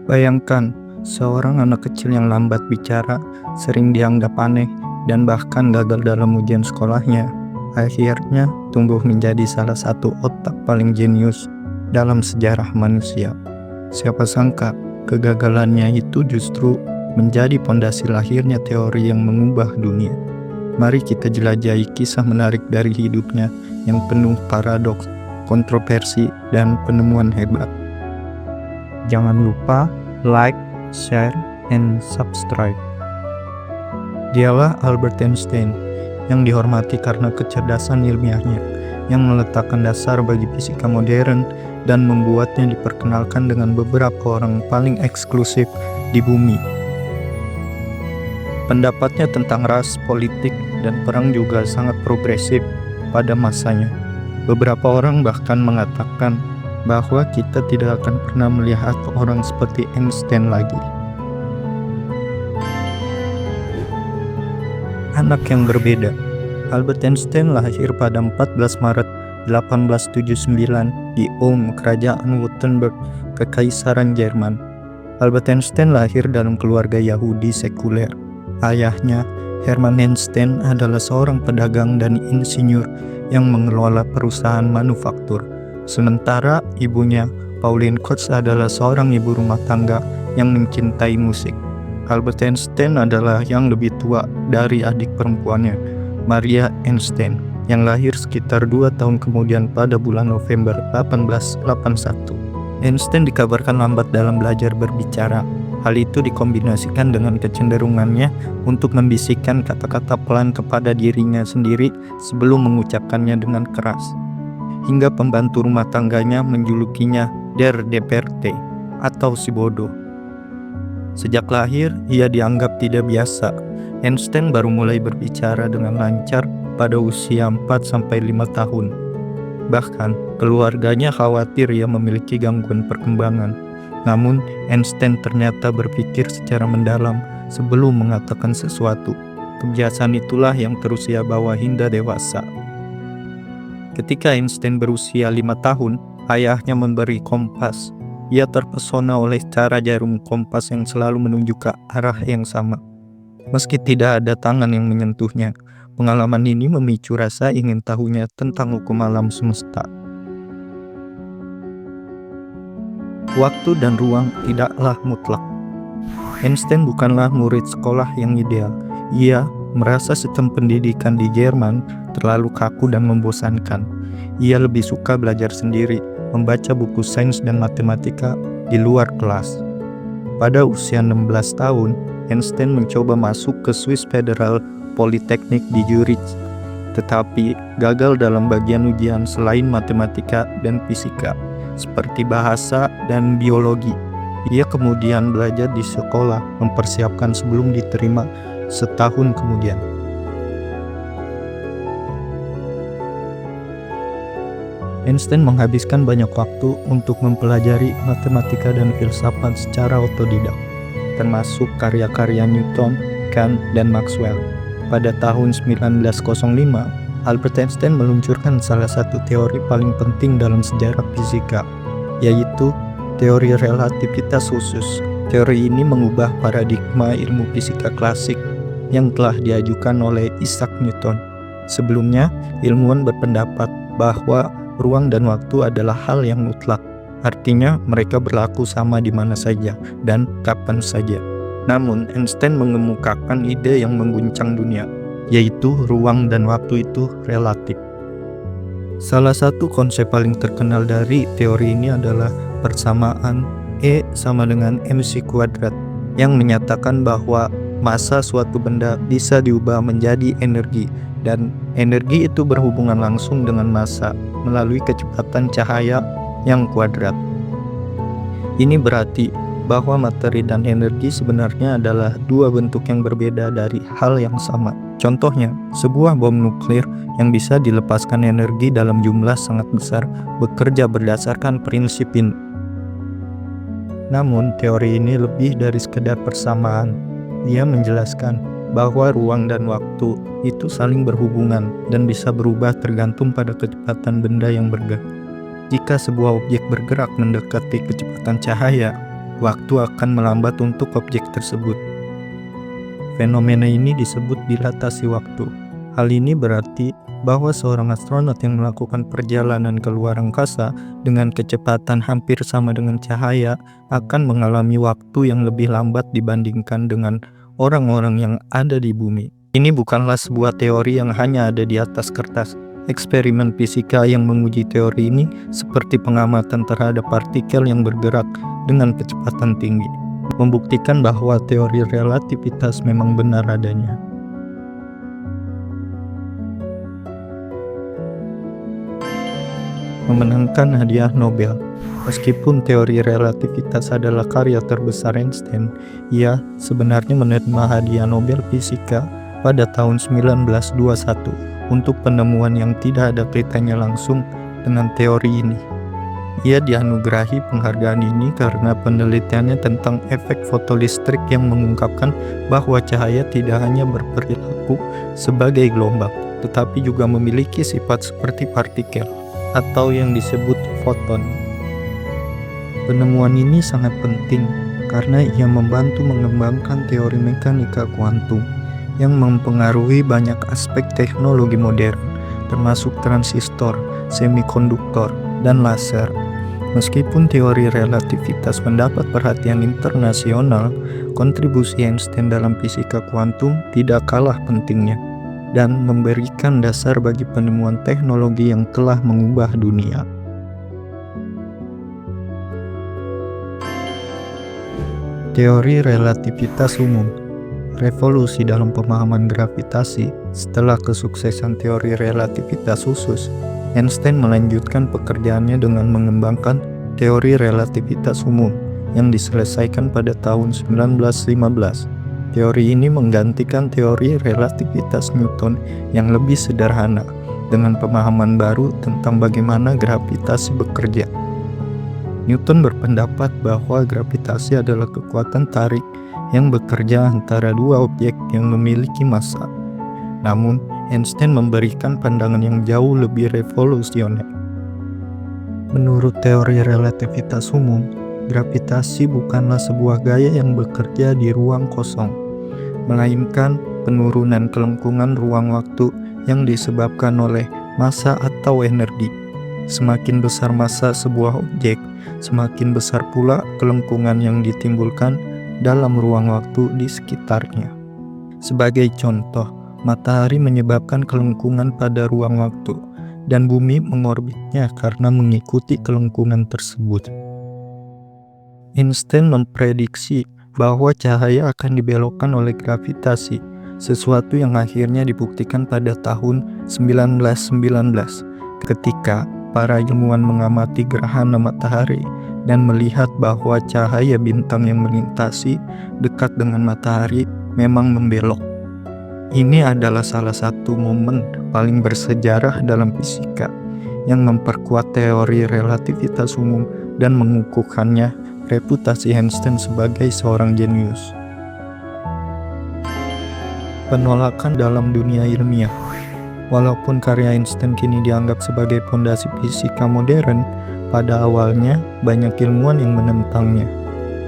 Bayangkan, seorang anak kecil yang lambat bicara, sering dianggap aneh, dan bahkan gagal dalam ujian sekolahnya. Akhirnya tumbuh menjadi salah satu otak paling jenius dalam sejarah manusia. Siapa sangka kegagalannya itu justru menjadi pondasi lahirnya teori yang mengubah dunia. Mari kita jelajahi kisah menarik dari hidupnya yang penuh paradoks, kontroversi, dan penemuan hebat. Jangan lupa like, share, and subscribe. Dialah Albert Einstein, yang dihormati karena kecerdasan ilmiahnya, yang meletakkan dasar bagi fisika modern dan membuatnya diperkenalkan dengan beberapa orang paling eksklusif di bumi. Pendapatnya tentang ras, politik, dan perang juga sangat progresif pada masanya. Beberapa orang bahkan mengatakan bahwa kita tidak akan pernah melihat orang seperti Einstein lagi. Anak yang berbeda. Albert Einstein lahir pada 14 Maret 1879 di Ulm, Kerajaan Württemberg, Kekaisaran Jerman. Albert Einstein lahir dalam keluarga Yahudi sekuler. Ayahnya, Hermann Einstein, adalah seorang pedagang dan insinyur yang mengelola perusahaan manufaktur. Sementara ibunya, Pauline Kotz, adalah seorang ibu rumah tangga yang mencintai musik. Albert Einstein adalah yang lebih tua dari adik perempuannya, Maria Einstein, yang lahir sekitar 2 tahun kemudian pada bulan November 1881. Einstein dikabarkan lambat dalam belajar berbicara. Hal itu dikombinasikan dengan kecenderungannya untuk membisikkan kata-kata pelan kepada dirinya sendiri sebelum mengucapkannya dengan keras. Hingga pembantu rumah tangganya menjulukinya Der Depperte atau si bodoh. Sejak lahir, ia dianggap tidak biasa. Einstein baru mulai berbicara dengan lancar pada usia 4-5 tahun. Bahkan, keluarganya khawatir ia memiliki gangguan perkembangan. Namun, Einstein ternyata berpikir secara mendalam sebelum mengatakan sesuatu. Kebiasaan itulah yang terus ia bawa hingga dewasa. Ketika Einstein berusia 5 tahun, ayahnya memberi kompas. Ia terpesona oleh cara jarum kompas yang selalu menuju ke arah yang sama. Meski tidak ada tangan yang menyentuhnya, pengalaman ini memicu rasa ingin tahunya tentang hukum alam semesta. Waktu dan ruang tidaklah mutlak. Einstein bukanlah murid sekolah yang ideal. Ia merasa sistem pendidikan di Jerman terlalu kaku dan membosankan. Ia lebih suka belajar sendiri, membaca buku sains dan matematika di luar kelas. Pada usia 16 tahun, Einstein mencoba masuk ke Swiss Federal Polytechnic di Zurich, tetapi gagal dalam bagian ujian selain matematika dan fisika, seperti bahasa dan biologi. Ia kemudian belajar di sekolah mempersiapkan sebelum diterima setahun kemudian. Einstein menghabiskan banyak waktu untuk mempelajari matematika dan filsafat secara otodidak, termasuk karya-karya Newton, Kant, dan Maxwell. Pada tahun 1905, Albert Einstein meluncurkan salah satu teori paling penting dalam sejarah fisika, yaitu teori relativitas khusus. Teori ini mengubah paradigma ilmu fisika klasik yang telah diajukan oleh Isaac Newton. Sebelumnya, ilmuwan berpendapat bahwa ruang dan waktu adalah hal yang mutlak. Artinya, mereka berlaku sama di mana saja dan kapan saja. Namun, Einstein mengemukakan ide yang mengguncang dunia, yaitu ruang dan waktu itu relatif. Salah satu konsep paling terkenal dari teori ini adalah persamaan E sama dengan mc kuadrat, yang menyatakan bahwa massa suatu benda bisa diubah menjadi energi, dan energi itu berhubungan langsung dengan massa melalui kecepatan cahaya yang kuadrat. Ini berarti bahwa materi dan energi sebenarnya adalah dua bentuk yang berbeda dari hal yang sama. Contohnya, sebuah bom nuklir yang bisa dilepaskan energi dalam jumlah sangat besar bekerja berdasarkan prinsip ini. Namun, teori ini lebih dari sekedar persamaan. Ia menjelaskan bahwa ruang dan waktu itu saling berhubungan dan bisa berubah tergantung pada kecepatan benda yang bergerak. Jika sebuah objek bergerak mendekati kecepatan cahaya, waktu akan melambat untuk objek tersebut. Fenomena ini disebut dilatasi waktu. Hal ini berarti bahwa seorang astronot yang melakukan perjalanan ke luar angkasa dengan kecepatan hampir sama dengan cahaya akan mengalami waktu yang lebih lambat dibandingkan dengan orang-orang yang ada di bumi. Ini bukanlah sebuah teori yang hanya ada di atas kertas. Eksperimen fisika yang menguji teori ini seperti pengamatan terhadap partikel yang bergerak dengan kecepatan tinggi, membuktikan bahwa teori relativitas memang benar adanya. Memenangkan hadiah Nobel. Meskipun teori relativitas adalah karya terbesar Einstein, ia sebenarnya menerima hadiah Nobel Fisika pada tahun 1921 untuk penemuan yang tidak ada kaitannya langsung dengan teori ini. Ia dianugerahi penghargaan ini karena penelitiannya tentang efek fotolistrik yang mengungkapkan bahwa cahaya tidak hanya berperilaku sebagai gelombang, tetapi juga memiliki sifat seperti partikel atau yang disebut foton. Penemuan ini sangat penting karena ia membantu mengembangkan teori mekanika kuantum yang mempengaruhi banyak aspek teknologi modern, termasuk transistor, semikonduktor, dan laser. Meskipun teori relativitas mendapat perhatian internasional, kontribusi Einstein dalam fisika kuantum tidak kalah pentingnya dan memberikan dasar bagi penemuan teknologi yang telah mengubah dunia. Teori relativitas umum. Revolusi dalam pemahaman gravitasi. Setelah kesuksesan teori relativitas khusus, Einstein melanjutkan pekerjaannya dengan mengembangkan teori relativitas umum yang diselesaikan pada tahun 1915. Teori ini menggantikan teori relativitas Newton yang lebih sederhana dengan pemahaman baru tentang bagaimana gravitasi bekerja. Newton berpendapat bahwa gravitasi adalah kekuatan tarik yang bekerja antara dua objek yang memiliki massa. Namun, Einstein memberikan pandangan yang jauh lebih revolusioner. Menurut teori relativitas umum, gravitasi bukanlah sebuah gaya yang bekerja di ruang kosong, melainkan penurunan kelengkungan ruang waktu yang disebabkan oleh massa atau energi. Semakin besar massa sebuah objek, semakin besar pula kelengkungan yang ditimbulkan dalam ruang waktu di sekitarnya. Sebagai contoh, matahari menyebabkan kelengkungan pada ruang waktu, dan bumi mengorbitnya karena mengikuti kelengkungan tersebut. Einstein memprediksi bahwa cahaya akan dibelokkan oleh gravitasi, sesuatu yang akhirnya dibuktikan pada tahun 1919 ketika para ilmuwan mengamati gerhana matahari dan melihat bahwa cahaya bintang yang melintasi dekat dengan matahari memang membelok. Ini adalah salah satu momen paling bersejarah dalam fisika yang memperkuat teori relativitas umum dan mengukuhkannya reputasi Einstein sebagai seorang jenius. Penolakan dalam dunia ilmiah. Walaupun karya Einstein kini dianggap sebagai fondasi fisika modern, pada awalnya banyak ilmuwan yang menentangnya.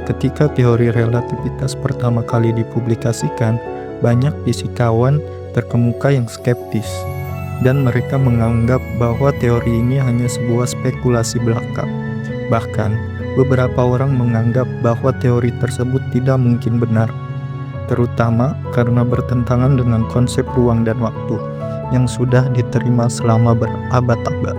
Ketika teori relativitas pertama kali dipublikasikan, banyak fisikawan terkemuka yang skeptis, dan mereka menganggap bahwa teori ini hanya sebuah spekulasi belaka. Bahkan, beberapa orang menganggap bahwa teori tersebut tidak mungkin benar, terutama karena bertentangan dengan konsep ruang dan waktu yang sudah diterima selama berabad-abad.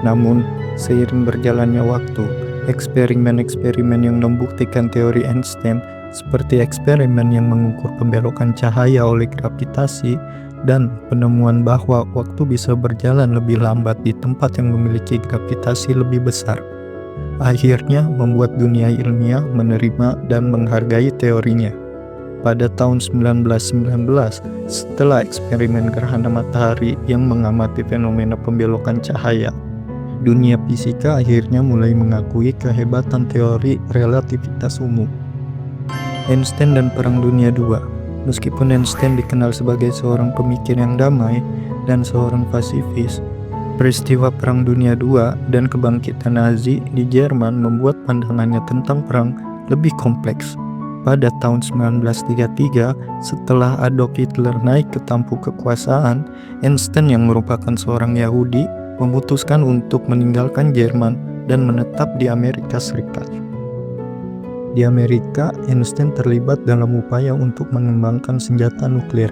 Namun, seiring berjalannya waktu, eksperimen-eksperimen yang membuktikan teori Einstein, seperti eksperimen yang mengukur pembelokan cahaya oleh gravitasi, dan penemuan bahwa waktu bisa berjalan lebih lambat di tempat yang memiliki gravitasi lebih besar, akhirnya membuat dunia ilmiah menerima dan menghargai teorinya. Pada tahun 1919, setelah eksperimen gerhana matahari yang mengamati fenomena pembelokan cahaya, dunia fisika akhirnya mulai mengakui kehebatan teori relativitas umum. Einstein dan Perang Dunia II. Meskipun Einstein dikenal sebagai seorang pemikir yang damai dan seorang pasifis, peristiwa Perang Dunia II dan kebangkitan Nazi di Jerman membuat pandangannya tentang perang lebih kompleks. Pada tahun 1933, setelah Adolf Hitler naik ke tampuk kekuasaan, Einstein yang merupakan seorang Yahudi memutuskan untuk meninggalkan Jerman dan menetap di Amerika Serikat. Di Amerika, Einstein terlibat dalam upaya untuk mengembangkan senjata nuklir.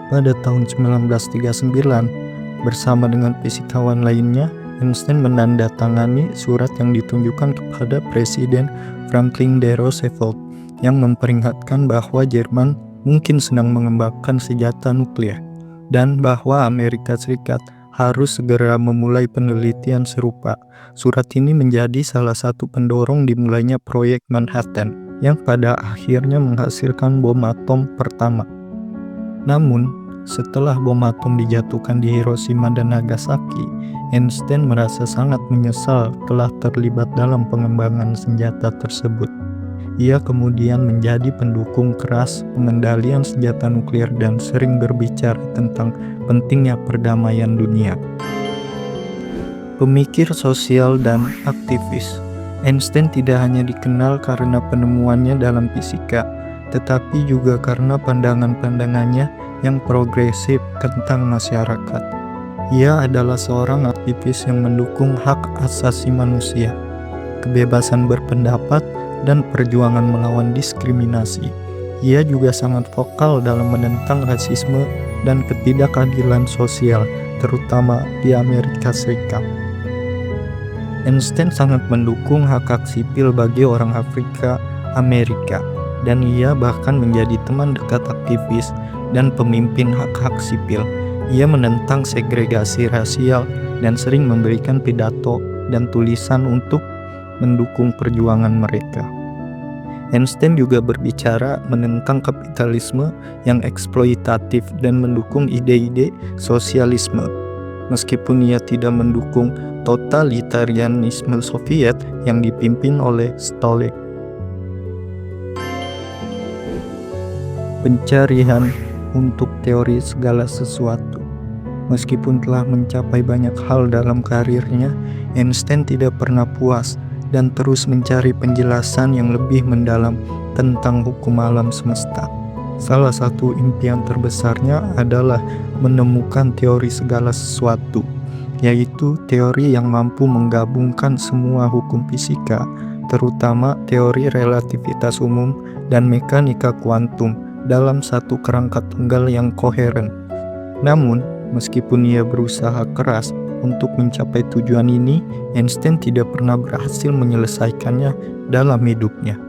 Pada tahun 1939, bersama dengan fisikawan lainnya, Einstein menandatangani surat yang ditunjukkan kepada Presiden Franklin D. Roosevelt yang memperingatkan bahwa Jerman mungkin sedang mengembangkan senjata nuklir dan bahwa Amerika Serikat harus segera memulai penelitian serupa. Surat ini menjadi salah satu pendorong dimulainya proyek Manhattan yang pada akhirnya menghasilkan bom atom pertama. Namun, setelah bom atom dijatuhkan di Hiroshima dan Nagasaki, Einstein merasa sangat menyesal telah terlibat dalam pengembangan senjata tersebut. Ia kemudian menjadi pendukung keras pengendalian senjata nuklir dan sering berbicara tentang pentingnya perdamaian dunia. Pemikir sosial dan aktivis, Einstein tidak hanya dikenal karena penemuannya dalam fisika, tetapi juga karena pandangan-pandangannya yang progresif tentang masyarakat. Ia adalah seorang aktivis yang mendukung hak asasi manusia, kebebasan berpendapat, dan perjuangan melawan diskriminasi. Ia juga sangat vokal dalam menentang rasisme dan ketidakadilan sosial, terutama di Amerika Serikat. Einstein sangat mendukung hak-hak sipil bagi orang Afrika Amerika, dan ia bahkan menjadi teman dekat aktivis dan pemimpin hak-hak sipil. Ia menentang segregasi rasial dan sering memberikan pidato dan tulisan untuk mendukung perjuangan mereka. Einstein juga berbicara menentang kapitalisme yang eksploitatif dan mendukung ide-ide sosialisme. Meskipun ia tidak mendukung totalitarianisme Soviet yang dipimpin oleh Stalin. Pencarian untuk teori segala sesuatu. Meskipun telah mencapai banyak hal dalam karirnya, Einstein tidak pernah puas dan terus mencari penjelasan yang lebih mendalam tentang hukum alam semesta. Salah satu impian terbesarnya adalah menemukan teori segala sesuatu, yaitu teori yang mampu menggabungkan semua hukum fisika, terutama teori relativitas umum dan mekanika kuantum dalam satu kerangka tunggal yang koheren. Namun, meskipun ia berusaha keras untuk mencapai tujuan ini, Einstein tidak pernah berhasil menyelesaikannya dalam hidupnya.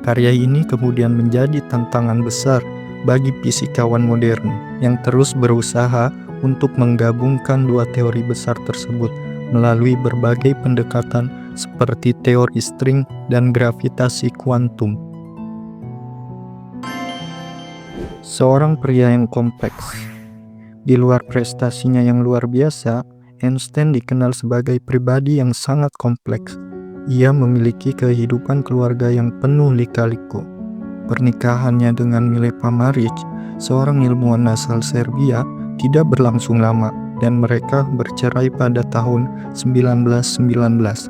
Karya ini kemudian menjadi tantangan besar bagi fisikawan modern yang terus berusaha untuk menggabungkan dua teori besar tersebut melalui berbagai pendekatan seperti teori string dan gravitasi kuantum. Seorang pria yang kompleks. Di luar prestasinya yang luar biasa, Einstein dikenal sebagai pribadi yang sangat kompleks. Ia memiliki kehidupan keluarga yang penuh lika-liku. Pernikahannya dengan Milepa Maric, seorang ilmuwan asal Serbia, tidak berlangsung lama dan mereka bercerai pada tahun 1919.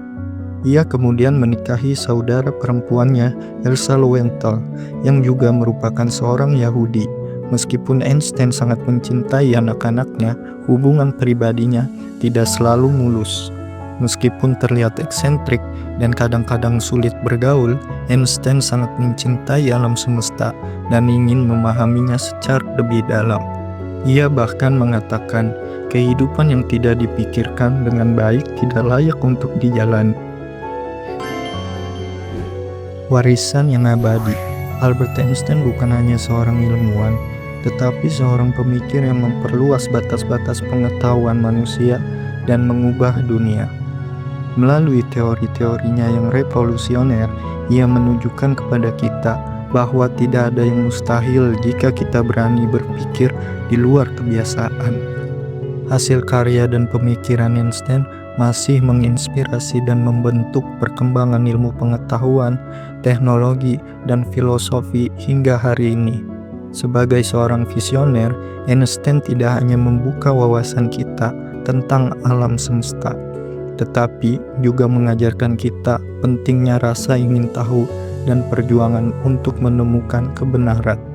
Ia kemudian menikahi saudara perempuannya, Elsa Lowenthal, yang juga merupakan seorang Yahudi. Meskipun Einstein sangat mencintai anak-anaknya, hubungan pribadinya tidak selalu mulus. Meskipun terlihat eksentrik dan kadang-kadang sulit bergaul, Einstein sangat mencintai alam semesta dan ingin memahaminya secara lebih dalam. Ia bahkan mengatakan, kehidupan yang tidak dipikirkan dengan baik tidak layak untuk dijalani. Warisan yang abadi. Albert Einstein bukan hanya seorang ilmuwan, tetapi seorang pemikir yang memperluas batas-batas pengetahuan manusia dan mengubah dunia. Melalui teori-teorinya yang revolusioner, ia menunjukkan kepada kita bahwa tidak ada yang mustahil jika kita berani berpikir di luar kebiasaan. Hasil karya dan pemikiran Einstein masih menginspirasi dan membentuk perkembangan ilmu pengetahuan, teknologi, dan filosofi hingga hari ini. Sebagai seorang visioner, Einstein tidak hanya membuka wawasan kita tentang alam semesta, tetapi juga mengajarkan kita pentingnya rasa ingin tahu dan perjuangan untuk menemukan kebenaran.